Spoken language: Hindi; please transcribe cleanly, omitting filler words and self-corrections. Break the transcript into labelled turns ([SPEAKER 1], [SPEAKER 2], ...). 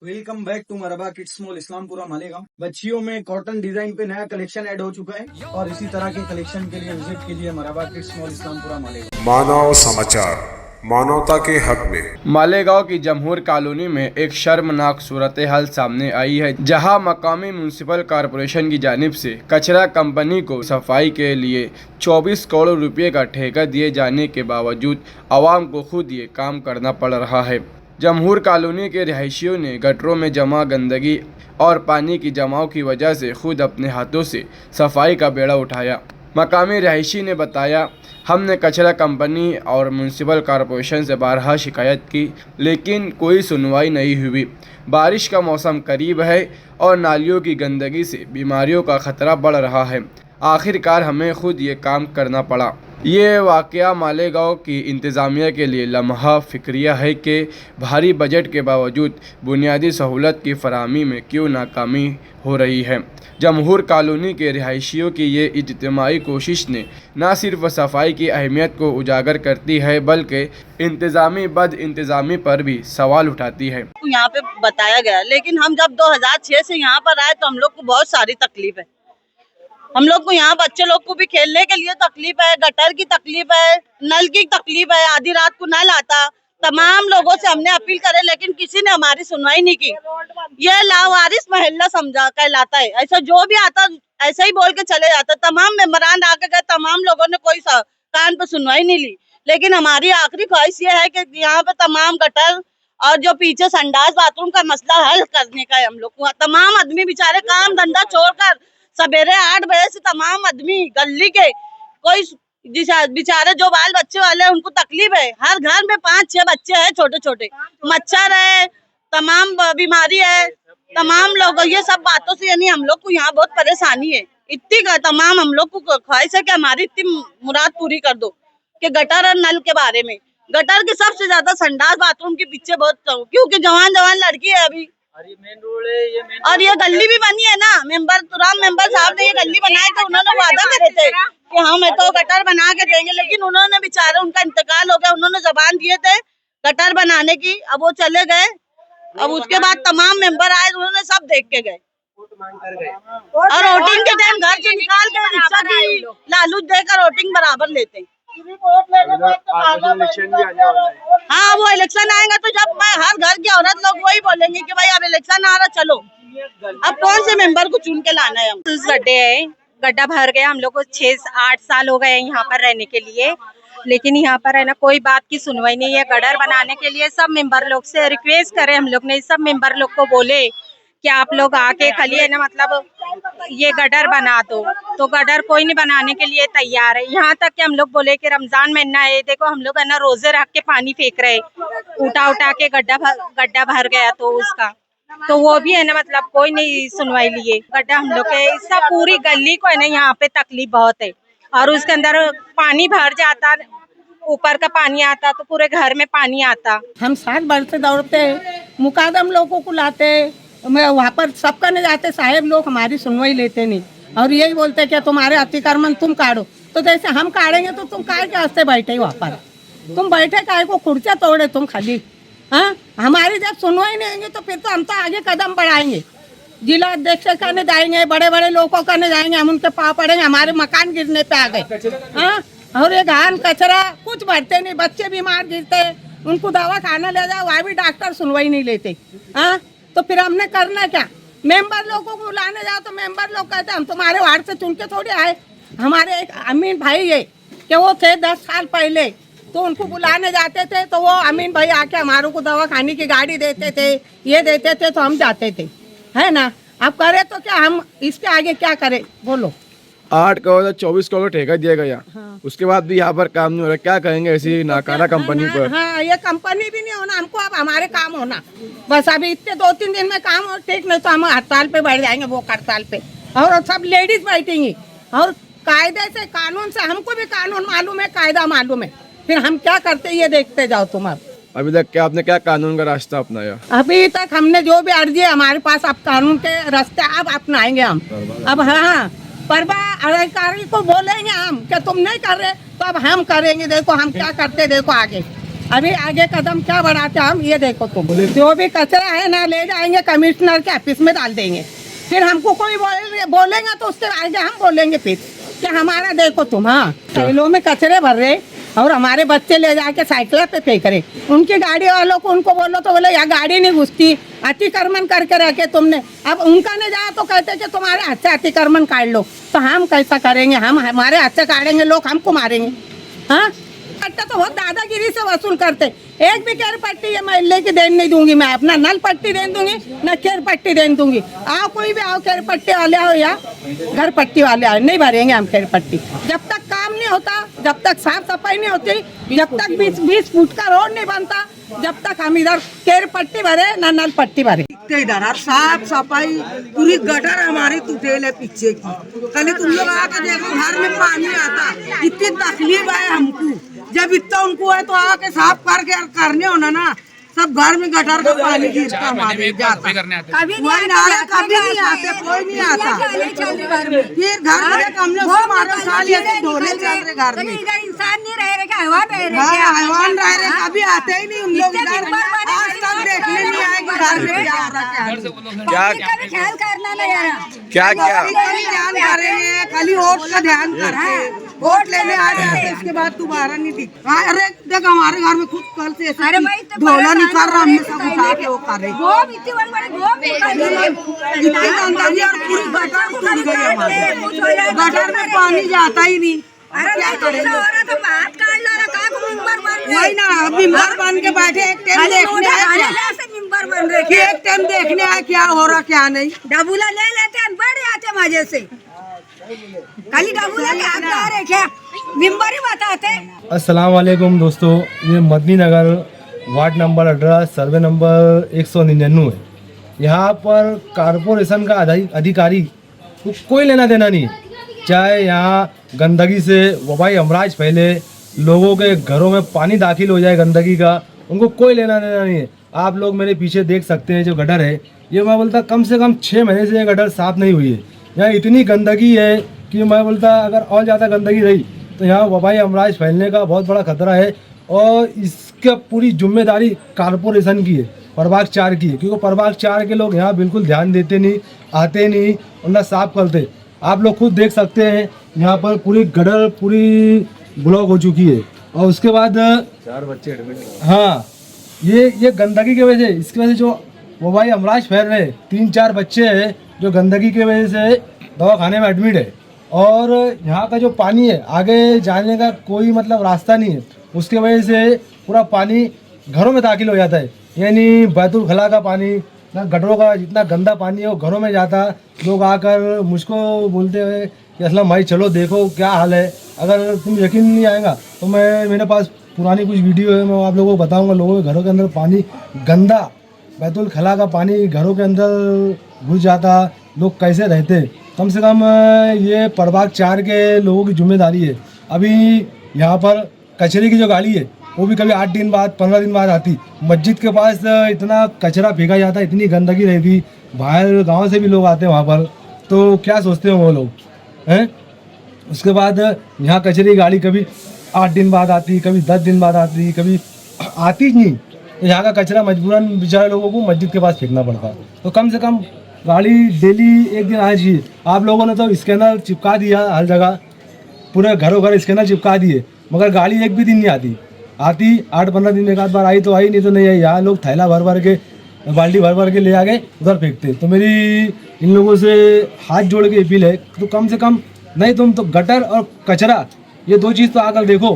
[SPEAKER 1] Welcome back to Marhaba kids mall Islampura Malegaon. बच्चियों में कॉटन डिजाइन पे नया कलेक्शन ऐड हो चुका है और इसी तरह के कलेक्शन के लिए विजिट कीजिए मरहबा किड्स मॉल इस्लामपुरा मालेगांव।
[SPEAKER 2] मानव समाचार, मानवता के हक में।
[SPEAKER 3] मालेगांव की जमहूर कॉलोनी में एक शर्मनाक सूरत हाल सामने आई है, जहां मकामी म्यूनिसिपल कॉरपोरेशन की जानिब से कचरा कंपनी को सफाई के लिए 24 करोड़ रुपए का ठेका दिए जाने के बावजूद आवाम को खुद ये काम करना पड़ रहा है। जमहूर कॉलोनी के रिहायशियों ने गटरों में जमा गंदगी और पानी की जमाव की वजह से खुद अपने हाथों से सफाई का बेड़ा उठाया। मकामी रिहायशी ने बताया, हमने कचरा कंपनी और म्यूनिसिपल कॉरपोरेशन से बारहा शिकायत की, लेकिन कोई सुनवाई नहीं हुई। बारिश का मौसम करीब है और नालियों की गंदगी से बीमारियों का खतरा बढ़ रहा है। आखिरकार हमें खुद ये काम करना पड़ा। ये वाक़या मालेगांव की इंतज़ामिया के लिए लम्हा फ़िक्रिया है कि भारी बजट के बावजूद बुनियादी सहूलत की फराहमी में क्यों नाकामी हो रही है। जमहूर कॉलोनी के रिहायशियों की ये इज्तिमाई कोशिश ने न सिर्फ सफाई की अहमियत को उजागर करती है, बल्कि इंतज़ामी बद इंतज़ामी पर भी सवाल उठाती है।
[SPEAKER 4] यहाँ पे बताया गया, लेकिन हम जब 2006 से यहाँ पर आए तो हम लोग को बहुत सारी तकलीफ है। हम लोग को यहाँ बच्चे लोग को भी खेलने के लिए तकलीफ है, गटर की तकलीफ है, नल की तकलीफ है, आधी रात को नल आता। तमाम लोगों से हमने अपील करे, लेकिन किसी ने हमारी सुनवाई नहीं की। ये लावारिस मोहल्ला समझा कहलाता है। ऐसा जो भी आता ऐसा ही बोल के चले जाता। तमाम मेंबरान आके गए, तमाम लोगों ने कोई कान पे सुनवाई नहीं ली। लेकिन हमारी आखिरी ख्वाहिश ये है कि यहाँ पे तमाम गटर और जो पीछे संडास बाथरूम का मसला हल करने का है। हम लोग को तमाम आदमी बेचारे काम धंधा छोड़कर सवेरे 8 बजे से तमाम आदमी गली के कोई बेचारे जो बाल बच्चे वाले हैं उनको तकलीफ है। हर घर में 5-6 बच्चे हैं, छोटे छोटे, मच्छर है, तमाम बीमारी है, तमाम लोग ये सब बातों से यानी हम लोग को यहाँ बहुत परेशानी है। इतनी तमाम हम लोग को ख्वाहिश है कि हमारी इतनी मुराद पूरी कर दो कि गटर और नल के बारे में। गटर की सबसे ज्यादा संडास बाथरूम के पीछे बहुत, क्योंकि जवान लड़की है अभी। और ये गली भी बनी है ना, तुराम मेंबर साहब ने ये गली बनाई तो उन्होंने वादा करे थे कि हम तो गटर बना के देंगे, लेकिन उन्होंने बेचारे उनका इंतकाल हो गया। उन्होंने जबान दिए थे गटर बनाने की, अब वो चले गए। अब उसके बाद तमाम मेंबर आए, उन्होंने सब देख के गए और वोटिंग के टाइम घर से निकाल के रिक्शा की लालूच देकर वोटिंग बराबर लेते हैं। हाँ, वो इलेक्शन आएगा तो जब मैं हर घर की औरत लोग वही बोलेंगे कि भाई अब इलेक्शन आ रहा, चलो अब कौन से मेंबर को चुन के लाना है। हम
[SPEAKER 5] गड्ढे है, गड्ढा भर गया। हम लोग को 6-8 साल हो गए यहाँ पर रहने के लिए, लेकिन यहाँ पर है ना कोई बात की सुनवाई नहीं है। गटर बनाने के लिए सब मेंबर लोग से रिक्वेस्ट करे, हम लोग ने सब मेंबर लोग को बोले कि आप लोग आके खाली है ना मतलब ये गटर बना दो, तो गटर कोई नहीं बनाने के लिए तैयार है। यहाँ तक कि हम लोग बोले कि रमजान महीना है, देखो हम लोग है ना रोजे रख के पानी फेंक रहे, उठा के गड्ढा भर गया तो उसका तो वो भी है ना मतलब कोई नहीं सुनवाई लिए। गड्ढा हम लोग के सब पूरी गली को है ना यहाँ पे तकलीफ बहुत है, और उसके अंदर पानी भर जाता, ऊपर का पानी आता तो पूरे घर में पानी आता।
[SPEAKER 6] हम 7 बढ़ते दौड़ते मुकादम लोगों को लाते, मैं वहाँ पर सबका नहीं जाते, साहेब लोग हमारी सुनवाई लेते नहीं और यही बोलते कि तुम्हारे अतिक्रमण तुम काटो। तो जैसे हम काटेंगे तो तुम काय के वास्ते बैठे वहाँ पर, तुम बैठे काय को खुर्चा तोड़े तुम खाली। हाँ, हमारी जब सुनवाई नहीं होंगी तो फिर तो हम तो आगे कदम बढ़ाएंगे, जिला अध्यक्ष करने जाएंगे, बड़े बड़े लोगों करने जाएंगे, हम उनके पाँव पड़ेंगे, हमारे मकान गिरने पे आ गए। हाँ, और ये घान कचरा कुछ भरते नहीं, बच्चे बीमार गिरते, उनको दवा खाना ले जाओ, वहाँ भी डॉक्टर सुनवाई नहीं लेते। हाँ, तो फिर हमने करना क्या? मेंबर लोगों को बुलाने जाओ तो मेंबर लोग कहते हम तुम्हारे वार्ड से चुन के थोड़ी आए। हमारे एक अमीन भाई है कि वो थे 10 साल पहले, तो उनको बुलाने जाते थे तो वो अमीन भाई आके हमारों को दवा खाने की गाड़ी देते थे, ये देते थे, तो हम जाते थे, है ना। अब करे तो क्या, हम इसके आगे क्या करें बोलो।
[SPEAKER 3] 8 करोड़ 24 करोड़ ठेका दिया गया। हाँ। उसके बाद भी यहाँ पर काम नहीं हो रहा, क्या कहेंगे ऐसी नाकारा कंपनी पर?
[SPEAKER 6] हाँ, ये कंपनी भी नहीं होना हमको, अब हमारे काम होना बस। अभी इतने 2-3 दिन में काम हो ठीक, नहीं तो हम हड़ताल पे बैठ जाएंगे, वो हड़ताल पे, और सब लेडीज बैठेंगी और कायदे से कानून से। हमको भी कानून मालूम है, कायदा मालूम है, फिर हम क्या करते ये देखते जाओ तुम। अब
[SPEAKER 3] अभी तक क्या आपने क्या कानून का रास्ता अपनाया?
[SPEAKER 6] अभी तक हमने जो भी अर्जी है हमारे पास, अब कानून के रास्ते अब अपनाएंगे हम। अब हाँ, परवा अधिकारी को बोलेंगे हम कि तुम नहीं कर रहे तो अब हम करेंगे, देखो हम क्या करते, देखो आगे। अभी आगे कदम क्या बढ़ाते हम ये देखो तुम, जो भी कचरा है ना ले जाएंगे कमिश्नर के ऑफिस में डाल देंगे, फिर हमको कोई बोलेगा तो उसके आगे हम बोलेंगे फिर कि हमारा देखो तुम। हाँ, थैलों में कचरे भर रहे और हमारे बच्चे ले जाके साइकिल पे फेंक रहे, उनकी गाड़ी वालों को उनको बोलो तो बोले यहाँ गाड़ी नहीं घुसती, अतिक्रमण करके रखे तुमने। अब उनका नहीं जाए तो कहते कि तुम्हारे हाथ से अतिक्रमण काट लो, तो हम कैसा करेंगे? हम हमारे हाथ से काटेंगे, लोग हमको मारेंगे। हाँ, पट्टा तो बहुत दादागिरी से वसूल करते। एक भी केर पट्टी ये महल्ले की देन नहीं दूंगी मैं, अपना नल पट्टी देन दूंगी न केर पट्टी देन दूंगी। आओ कोई भी आओ, केर पट्टी वाले आओ या घर पट्टी वाले आओ, नहीं भरेंगे हम केर पट्टी। जब तक काम नहीं होता, जब तक साफ सफाई नहीं होती, जब तक 20 फुट का रोड नहीं बनता, जब तक हम इधर केर पट्टी भरे न नल पट्टी भरे।
[SPEAKER 7] इधर और साफ सफाई पूरी गटर हमारी टूटेल है पीछे की। कल तुम लोग आके देखो घर में पानी आता, इतनी तकलीफ है हमको। जब इतना उनको है तो आके साफ करने होना ना, सब घर में गटर का पानी गिरता हमारे जाता। कोई नाला कभी नहीं आते, कोई नहीं आता। फिर घर में हमने उसको मारो साल ये धोने चल रहे घर में,
[SPEAKER 5] इंसान नहीं रह रहे, हैवान रह रहे,
[SPEAKER 7] हैवान रह रहे, कभी आते ही नहीं हम लोग इधर। आज तक देखने नहीं आए कि घर में क्या हो रहा है,
[SPEAKER 5] कभी ख्याल करना नहीं आ रहा।
[SPEAKER 3] क्या
[SPEAKER 7] ध्यान करेंगे, खाली वोट का ध्यान करते, वोट लेने आ जाते, इसके बाद दोबारा नहीं दिख। अरे देख हमारे घर में खुद कल से ढोला नहीं कर रहा, हमने सब उठा के वो कर रहे, इतनी गंदगी और पूरी गटर टूट गई हमारी, गटर में पानी जाता ही नहीं। वही ना, मिम्बर बन के बैठे, एक टाइम देखने आए, एक टाइम देखने आए क्या हो रहा क्या नहीं।
[SPEAKER 5] डबूला ले लेते हैं, बढ़ जाते मजे से, खाली डबूला के हाथ आ रहे क्या, मिम्बर ही बताते।
[SPEAKER 8] अस्सलाम वालेकुम दोस्तों, ये मदनी नगर वार्ड नंबर 18 सर्वे नंबर 199 है। यहाँ पर कारपोरेशन का अधिकारी को कोई लेना देना नहीं है। चाहे यहाँ गंदगी से वबाई अमराज फैले, लोगों के घरों में पानी दाखिल हो जाए गंदगी का, उनको कोई लेना देना नहीं है। आप लोग मेरे पीछे देख सकते हैं जो गटर है, ये मैं बोलता कम से कम 6 महीने से ये गटर साफ़ नहीं हुई है। यहाँ इतनी गंदगी है कि मैं बोलता अगर और ज़्यादा गंदगी रही तो यहाँ वबाई अमराज फैलने का बहुत बड़ा खतरा है। और इसका पूरी जिम्मेदारी कारपोरेशन की है, प्रभाग 4 की है, क्योंकि प्रभाग 4 के लोग यहाँ बिल्कुल ध्यान देते नहीं, आते नहीं और ना साफ करते। आप लोग खुद देख सकते हैं यहाँ पर पूरी गटर पूरी ब्लॉक हो चुकी है। और उसके बाद 4 बच्चे एडमिट। हाँ, ये गंदगी की वजह से, इसकी वजह से जो वबाई अमराज फैल रहे, 3-4 बच्चे हैं जो गंदगी की वजह से दवाखाने में एडमिट है। और यहाँ का जो पानी है, आगे जाने का कोई मतलब रास्ता नहीं है, उसके वजह से पूरा पानी घरों में दाखिल हो जाता है। यानी बैतुल खला का पानी, ना गटरों का जितना गंदा पानी है वो घरों में जाता। लोग आकर मुझको बोलते हैं कि असलम भाई चलो देखो क्या हाल है। अगर तुम यकीन नहीं आएगा तो मेरे पास पुरानी कुछ वीडियो है, मैं आप लोगों को बताऊँगा। लोगों के घरों के अंदर पानी गंदा, बैतुल खला का पानी घरों के अंदर घुस जाता, लोग कैसे रहते। कम से कम ये प्रभाग 4 के लोगों की जिम्मेदारी है। अभी यहाँ पर कचरे की जो गाड़ी है वो भी कभी 8 दिन बाद 15 दिन बाद आती। मस्जिद के पास इतना कचरा फेंका जाता, इतनी गंदगी रहती, बाहर गांव से भी लोग आते हैं वहाँ पर, तो क्या सोचते हैं वो लोग हैं। उसके बाद यहाँ कचरे की गाड़ी कभी 8 दिन बाद आती, कभी 10 दिन बाद आती, कभी आती ही नहीं। तो यहाँ का कचरा मजबूरन बेचारे लोगों को मस्जिद के पास फेंकना पड़ता। तो कम से कम गाड़ी डेली एक दिन आना चाहिए। आप लोगों ने तो स्कैनर चिपका दिया हर जगह, पूरे घरों घर स्कैनर चिपका दिए, मगर गाड़ी एक भी दिन नहीं आती। 8-15 दिन में एक आध बार आई तो आई, नहीं तो नहीं आई। यहाँ लोग थैला भर के, बाल्टी भर के ले आके उधर फेंकते। तो मेरी इन लोगों से हाथ जोड़ के अपील है, तो कम से कम नहीं तुम तो गटर और कचरा ये 2 चीज़ तो आकर देखो।